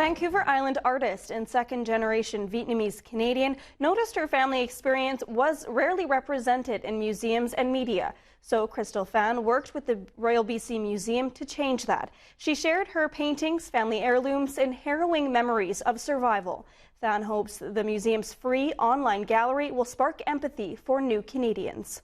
Vancouver Island artist and second-generation Vietnamese Canadian noticed her family experience was rarely represented in museums and media. So Chrystal Phan worked with the Royal BC Museum to change that. She shared her paintings, family heirlooms, and harrowing memories of survival. Phan hopes the museum's free online gallery will spark empathy for new Canadians.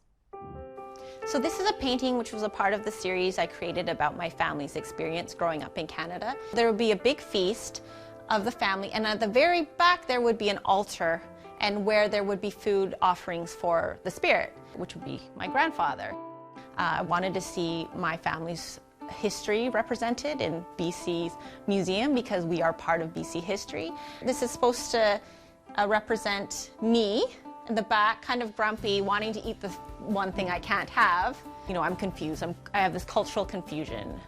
So this is a painting which was a part of the series I created about my family's experience growing up in Canada. There would be a big feast of the family, and at the very back there would be an altar, and where there would be food offerings for the spirit, which would be my grandfather. I wanted to see my family's history represented in BC's museum because we are part of BC history. This is supposed to represent me in the back, kind of grumpy, wanting to eat the one thing I can't have. You know, I'm confused. I have this cultural confusion.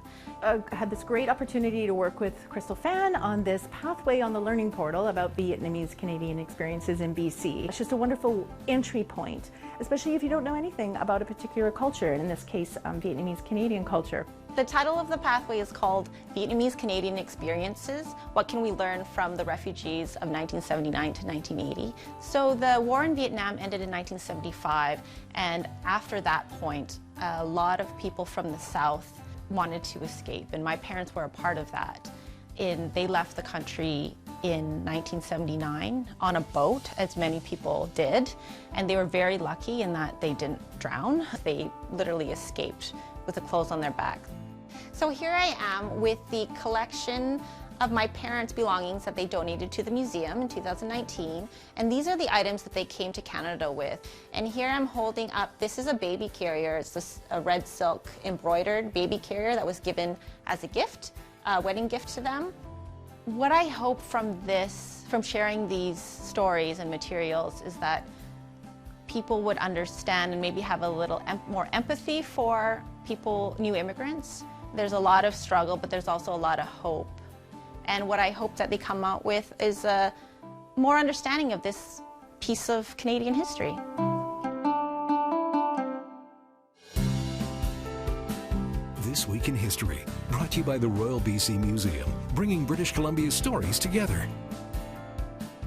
I had this great opportunity to work with Chrystal Phan on this pathway on the Learning Portal about Vietnamese Canadian experiences in BC. It's just a wonderful entry point, especially if you don't know anything about a particular culture, and in this case, Vietnamese Canadian culture. The title of the pathway is called Vietnamese Canadian Experiences. What can we learn from the refugees of 1979 to 1980? So the war in Vietnam ended in 1975, and after that point, a lot of people from the South wanted to escape, and my parents were a part of that. They left the country in 1979 on a boat, as many people did, and they were very lucky in that they didn't drown. They literally escaped with the clothes on their back. So here I am with the collection of my parents' belongings that they donated to the museum in 2019, and these are the items that they came to Canada with. And here I'm holding up, this is a baby carrier. It's a red silk embroidered baby carrier that was given as a gift, a wedding gift to them. What I hope from sharing these stories and materials is that people would understand and maybe have a little more empathy for people, new immigrants. There's a lot of struggle, but there's also a lot of hope. And what I hope that they come out with is a more understanding of this piece of Canadian history. This Week in History, brought to you by the Royal BC Museum, bringing British Columbia's stories together.